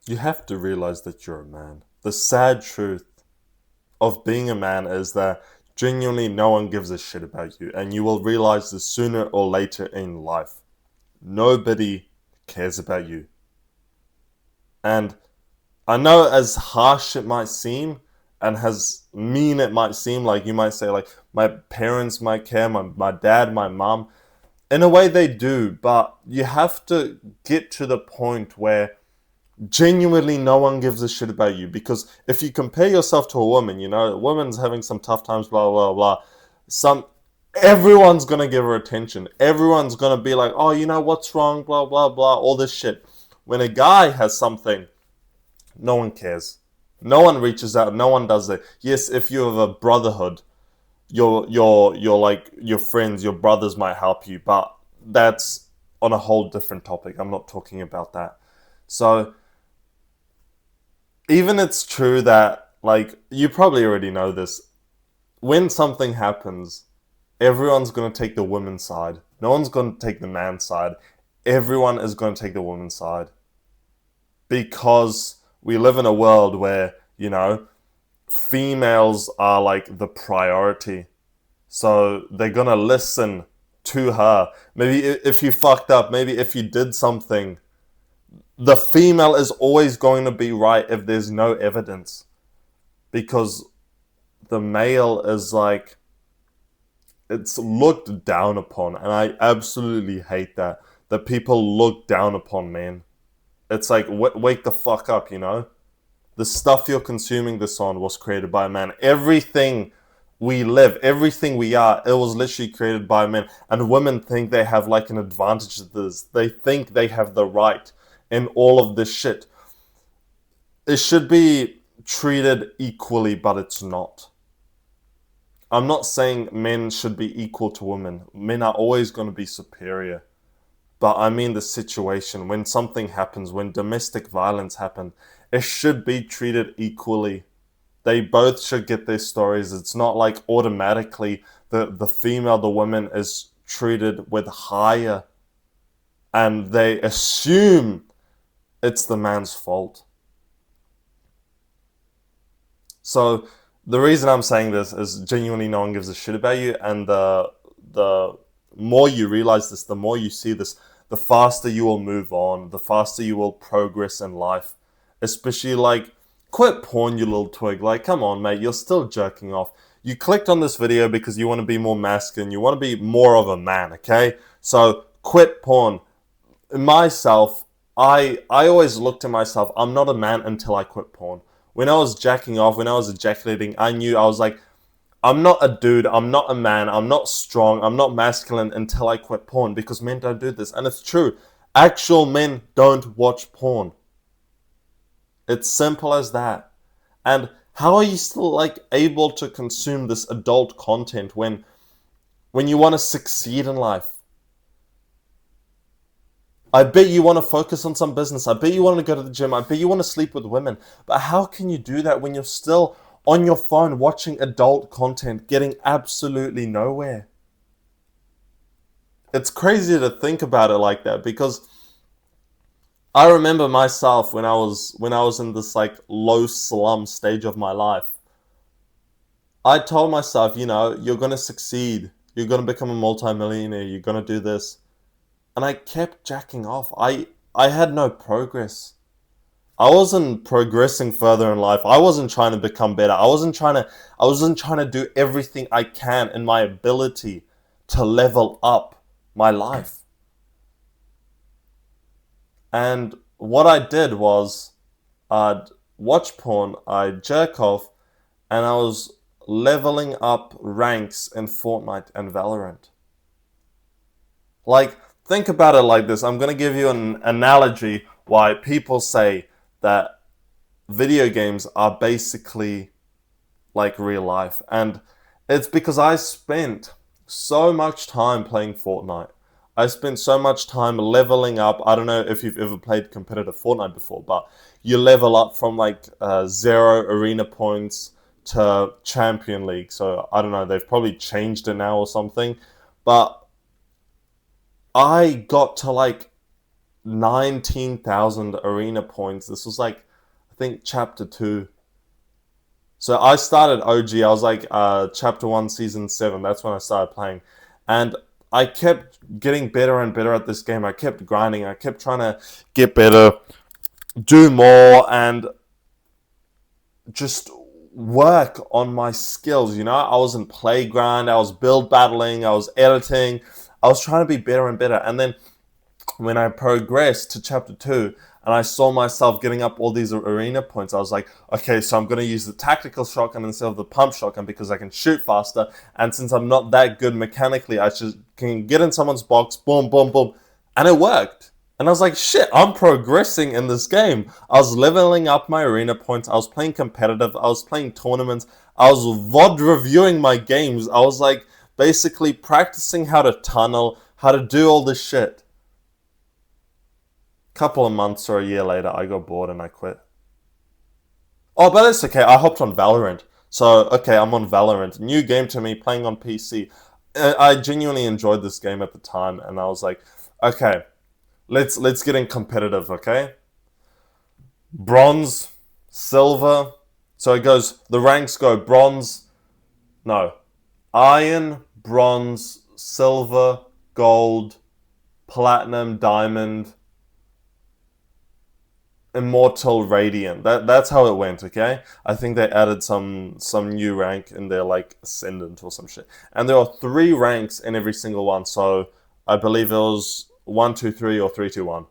You have to realize that you're a man. The sad truth of being a man is that genuinely no one gives a shit about you, and you will realize this sooner or later in life. Nobody cares about you. And I know as harsh it might seem, and as mean it might seem, like you might say, like, my parents might care, my dad, my mom. In a way, they do, but you have to get to the point where genuinely no one gives a shit about you. Because if you compare yourself to a woman, a woman's having some tough times, blah, blah, blah. Everyone's gonna give her attention. Everyone's gonna be like, oh, what's wrong, blah, blah, blah, all this shit. When a guy has something, no one cares. No one reaches out. No one does it. Yes, if you have a brotherhood, your like your friends, your brothers might help you, but that's on a whole different topic. I'm not talking about that. So even it's true that, like, you probably already know this. When something happens, everyone's gonna take the woman's side. No one's gonna take the man's side. Everyone is gonna take the woman's side because we live in a world where females are like the priority. So they're gonna listen to her. Maybe if you fucked up, maybe if you did something, the female is always going to be right if there's no evidence. Because the male is like, it's looked down upon. And I absolutely hate that people look down upon men. It's like, wake the fuck up, The stuff you're consuming this on was created by a man. Everything we live, everything we are, it was literally created by men. And women think they have like an advantage to this. They think they have the right in all of this shit. It should be treated equally, but it's not. I'm not saying men should be equal to women. Men are always going to be superior. But I mean the situation, when something happens, when domestic violence happens, it should be treated equally. They both should get their stories. It's not like automatically the female, the woman is treated with higher and they assume it's the man's fault. So the reason I'm saying this is genuinely no one gives a shit about you, and the more you realize this, the more you see this, the faster you will move on, the faster you will progress in life. Especially like, quit porn, you little twig. Like, come on, mate, you're still jerking off. You clicked on this video because you want to be more masculine, you want to be more of a man, okay? So quit porn. Myself, I always looked at myself, I'm not a man until I quit porn. When I was jacking off, when I was ejaculating, I knew, I was like, I'm not a dude, I'm not a man, I'm not strong, I'm not masculine until I quit porn, because men don't do this. And it's true. Actual men don't watch porn. It's simple as that. And how are you still like able to consume this adult content when you want to succeed in life? I bet you want to focus on some business. I bet you want to go to the gym. I bet you want to sleep with women. But how can you do that when you're still on your phone watching adult content, getting absolutely nowhere? It's crazy to think about it like that, because I remember myself when I was in this like low slum stage of my life. I told myself, you're going to succeed. You're going to become a multimillionaire. You're going to do this. And I kept jacking off. I had no progress. I wasn't progressing further in life. I wasn't trying to become better. I wasn't trying to do everything I can in my ability to level up my life. And what I did was I'd watch porn, I'd jerk off, and I was leveling up ranks in Fortnite and Valorant. Like, think about it like this. I'm going to give you an analogy why people say that video games are basically like real life. And it's because I spent so much time playing Fortnite. I spent so much time leveling up. I don't know if you've ever played competitive Fortnite before, but you level up from like 0 arena points to Champion League. So I don't know, they've probably changed it now or something. But I got to like 19,000 arena points. This was like, I think, chapter 2. So I started OG. I was like chapter 1, season 7. That's when I started playing. And I kept getting better and better at this game. I kept grinding. I kept trying to get better, do more, and just work on my skills. I was in playground. I was build battling. I was editing. I was trying to be better and better. And then when I progressed to chapter 2 and I saw myself getting up all these arena points, I was like, okay, so I'm going to use the tactical shotgun instead of the pump shotgun because I can shoot faster. And since I'm not that good mechanically, I can get in someone's box, boom, boom, boom. And it worked. And I was like, shit, I'm progressing in this game. I was leveling up my arena points. I was playing competitive. I was playing tournaments. I was VOD reviewing my games. I was like basically practicing how to tunnel, how to do all this shit. Couple of months or a year later, I got bored and I quit. Oh, but it's okay. I hopped on Valorant. So, okay, I'm on Valorant. New game to me, playing on PC. I genuinely enjoyed this game at the time, and I was like, okay, let's get in competitive, okay? Bronze, silver. So it goes, the ranks go iron, bronze, silver, gold, platinum, diamond, Immortal, Radiant. That's how it went, okay? I think they added some new rank in there, like Ascendant or some shit. And there are 3 ranks in every single one, so I believe it was 1, 2, 3 or 3, 2, 1.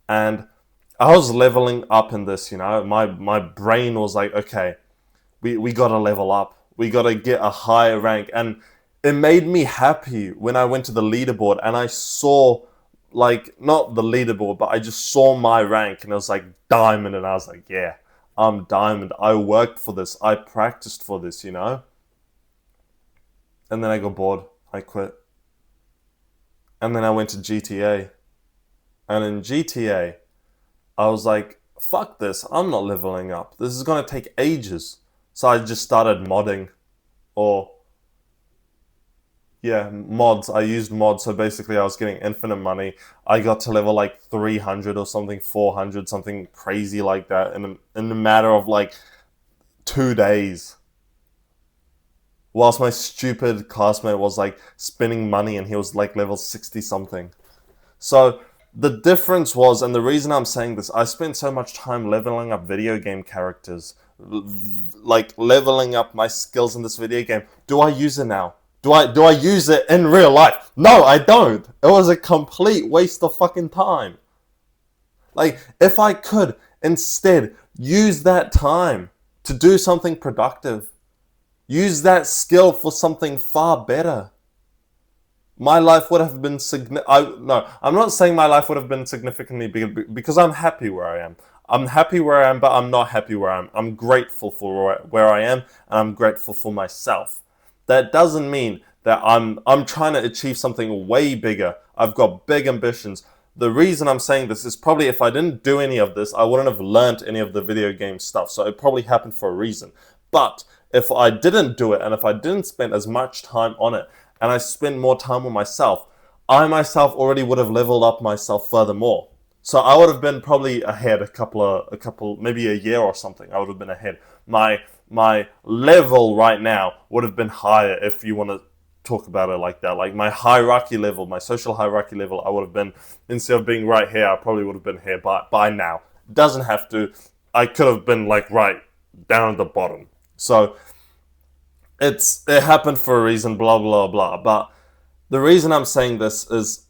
And I was leveling up in this, My brain was like, okay, we gotta level up. We gotta get a higher rank. And it made me happy when I went to the leaderboard and I saw, like, not the leaderboard, but I just saw my rank and it was like diamond, and I was like, yeah, I'm diamond. I worked for this. I practiced for this, And then I got bored. I quit. And then I went to GTA. And in GTA, I was like, fuck this. I'm not leveling up. This is going to take ages. So I just started modding. Mods. I used mods, so basically I was getting infinite money. I got to level like 300 or something, 400, something crazy like that in a matter of like 2 days. Whilst my stupid classmate was like spending money and he was like level 60 something. So the difference was, and the reason I'm saying this, I spent so much time leveling up video game characters, like leveling up my skills in this video game. Do I use it now? Do I use it in real life? No, I don't. It was a complete waste of fucking time. Like, if I could instead use that time to do something productive, use that skill for something far better, my life would have been I'm not saying my life would have been significantly bigger because I'm happy where I am. I'm happy where I am, but I'm not happy where I am. I'm grateful for where I am, and I'm grateful for myself. That doesn't mean that I'm trying to achieve something way bigger. I've got big ambitions. The reason I'm saying this is probably if I didn't do any of this, I wouldn't have learned any of the video game stuff. So it probably happened for a reason. But if I didn't do it, and if I didn't spend as much time on it, and I spend more time with myself, I myself already would have leveled up myself furthermore. So I would have been probably ahead a couple, maybe a year or something. I would have been ahead. My level right now would have been higher if you want to talk about it like that. Like my hierarchy level, my social hierarchy level, I would have been, instead of being right here, I probably would have been here by now. It doesn't have to. I could have been like right down at the bottom. So it happened for a reason, blah, blah, blah. But the reason I'm saying this is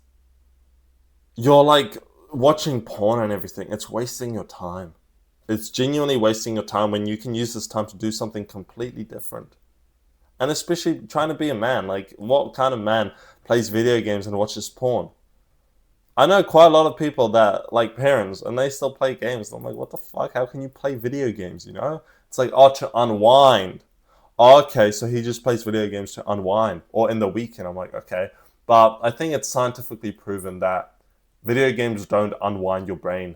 you're like watching porn and everything. It's wasting your time. It's genuinely wasting your time when you can use this time to do something completely different. And especially trying to be a man. Like, what kind of man plays video games and watches porn? I know quite a lot of people that, like, parents, and they still play games. I'm like, what the fuck? How can you play video games, It's like, to unwind. Okay, so he just plays video games to unwind. Or in the weekend. I'm like, okay. But I think it's scientifically proven that video games don't unwind your brain.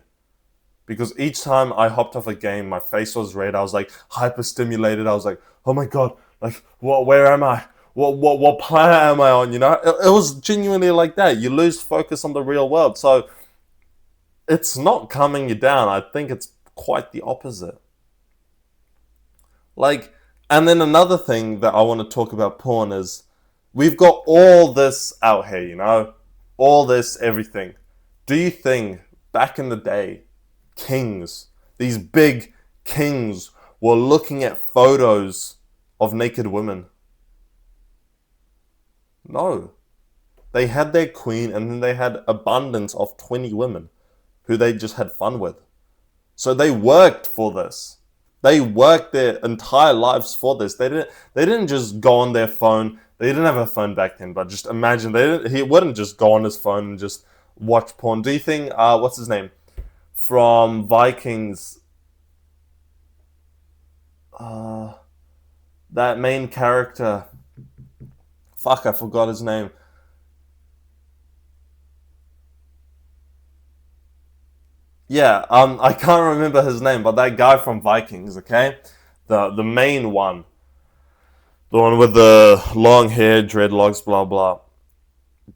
Because each time I hopped off a game, my face was red. I was like hyper-stimulated. I was like, oh my god, like, where am I? What planet am I on, It was genuinely like that. You lose focus on the real world. So it's not calming you down. I think it's quite the opposite. Like, and then another thing that I want to talk about porn is we've got all this out here, you know? All this, everything. Do you think back in the day, kings, these big kings, were looking at photos of naked women? No. They had their queen and then they had abundance of 20 women who they just had fun with. So they worked for this. They worked their entire lives for this. They didn't just go on their phone. They didn't have a phone back then, but just imagine he wouldn't just go on his phone and just watch porn. Do you think what's his name? From Vikings, that main character. Fuck, I forgot his name. Yeah, I can't remember his name, but that guy from Vikings, okay? The main one. The one with the long hair, dreadlocks, blah blah.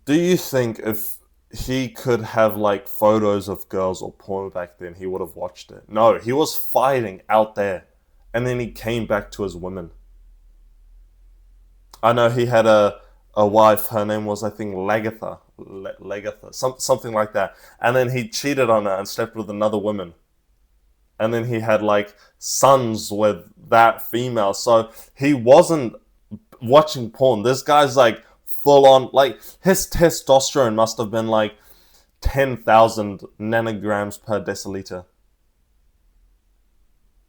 Do you think if he could have like photos of girls or porn back then, he would have watched it? No, he was fighting out there. And then he came back to his women. I know he had a wife, her name was I think Lagatha. Lagatha, something like that. And then he cheated on her and slept with another woman. And then he had like sons with that female. So he wasn't watching porn. This guy's like full on, like his testosterone must have been like 10,000 nanograms per deciliter.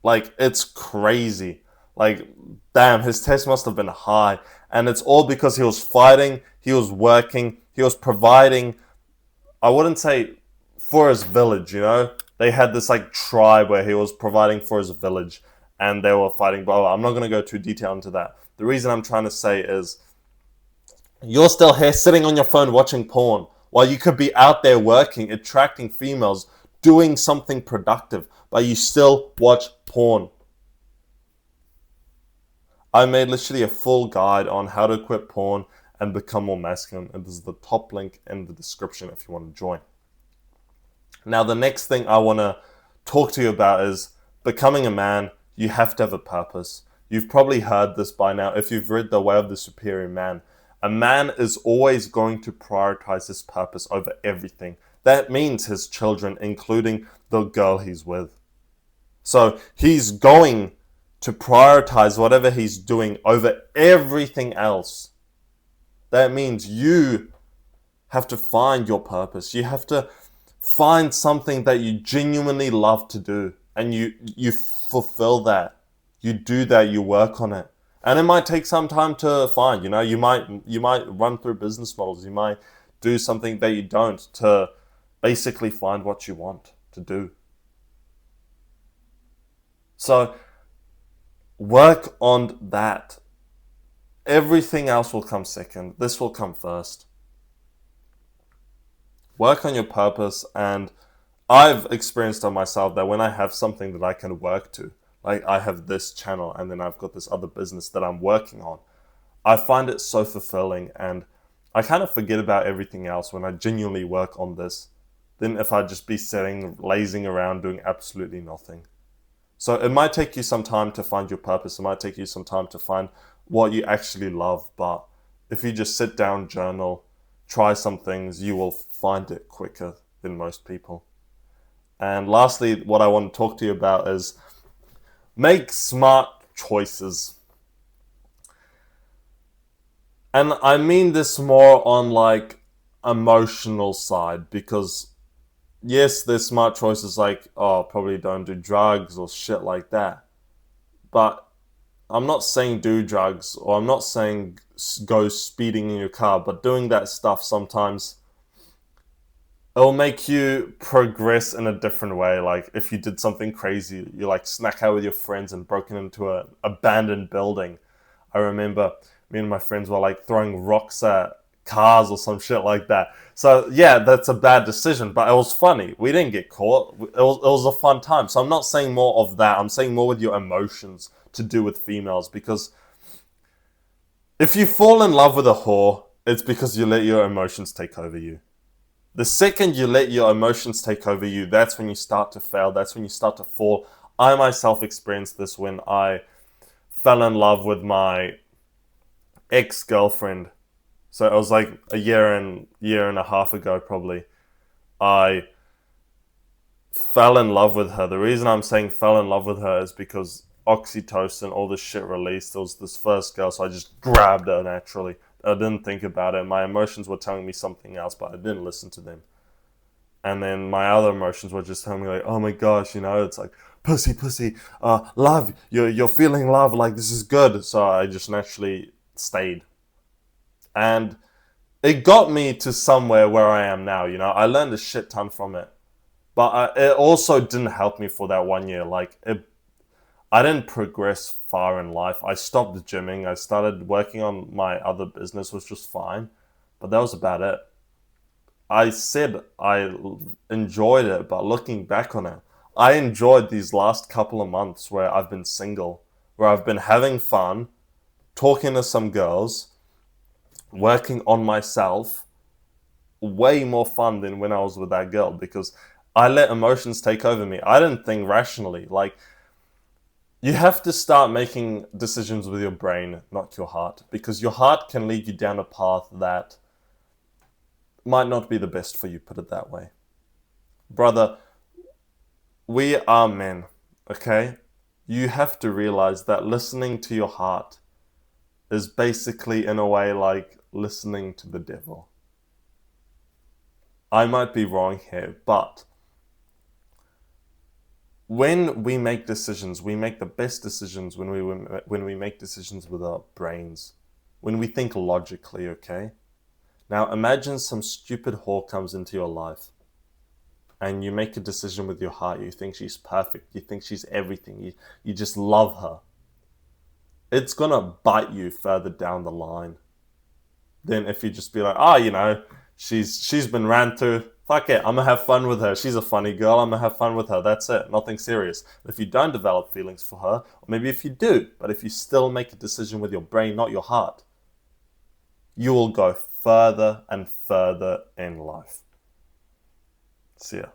Like, it's crazy. Like, damn, his test must have been high. And it's all because he was fighting, he was working, he was providing, I wouldn't say for his village, you know? They had this like tribe where he was providing for his village and they were fighting, blah, blah. I'm not going to go too detailed into that. The reason I'm trying to say is you're still here sitting on your phone watching porn while you could be out there working, attracting females, doing something productive, but you still watch porn. I made literally a full guide on how to quit porn and become more masculine, and this is the top link in the description if you want to join. Now, the next thing I want to talk to you about is becoming a man. You have to have a purpose. You've probably heard this by now if you've read The Way of the Superior Man. A man is always going to prioritize his purpose over everything. That means his children, including the girl he's with. So he's going to prioritize whatever he's doing over everything else. That means you have to find your purpose. You have to find something that you genuinely love to do, and you fulfill that. You do that, you work on it. And it might take some time to find, you know, you might run through business models, you might do something that you don't to basically find what you want to do. So work on that. Everything else will come second. This will come first. Work on your purpose, and I've experienced on myself that when I have something that I can work to, like I have this channel and then I've got this other business that I'm working on, I find it so fulfilling, and I kind of forget about everything else when I genuinely work on this than if I'd just be sitting, lazing around doing absolutely nothing. So it might take you some time to find your purpose. It might take you some time to find what you actually love. But if you just sit down, journal, try some things, you will find it quicker than most people. And lastly, what I want to talk to you about is make smart choices. And I mean this more on like emotional side, because yes, there's smart choices like, oh, probably don't do drugs or shit like that. But I'm not saying do drugs, or I'm not saying go speeding in your car, but doing that stuff sometimes, it'll make you progress in a different way. Like if you did something crazy, you like snuck out with your friends and broken into an abandoned building. I remember me and my friends were like throwing rocks at cars or some shit like that. So yeah, that's a bad decision, but it was funny. We didn't get caught. It was a fun time. So I'm not saying more of that. I'm saying more with your emotions to do with females, because if you fall in love with a whore, it's because you let your emotions take over you. The second you let your emotions take over you, that's when you start to fail. That's when you start to fall. I myself experienced this when I fell in love with my ex-girlfriend. So it was like a year and a half ago probably. I fell in love with her. The reason I'm saying fell in love with her is because oxytocin, all this shit released. It was this first girl, so I just grabbed her naturally. I didn't think about it. My emotions were telling me something else, but I didn't listen to them. And then my other emotions were just telling me like, oh my gosh, it's like pussy, love. You're feeling love. Like this is good. So I just naturally stayed, and it got me to somewhere where I am now. I learned a shit ton from it, but it also didn't help me for that 1 year. I didn't progress far in life. I stopped gymming. I started working on my other business, which was fine, but that was about it. I said I enjoyed it, but looking back on it, I enjoyed these last couple of months where I've been single, where I've been having fun, talking to some girls, working on myself. Way more fun than when I was with that girl because I let emotions take over me. I didn't think rationally. Like, you have to start making decisions with your brain, not your heart, because your heart can lead you down a path that might not be the best for you, put it that way. Brother, we are men, okay? You have to realize that listening to your heart is basically, in a way, like listening to the devil. I might be wrong here, but when we make decisions, we make the best decisions when we make decisions with our brains, when we think logically, okay? Now imagine some stupid whore comes into your life and you make a decision with your heart. You think she's perfect. You think she's everything. You just love her. It's gonna bite you further down the line than if you just be like, she's been ran through. Fuck it, I'm gonna have fun with her. She's a funny girl. I'm gonna have fun with her. That's it. Nothing serious. If you don't develop feelings for her, or maybe if you do, but if you still make a decision with your brain, not your heart, you will go further and further in life. See ya.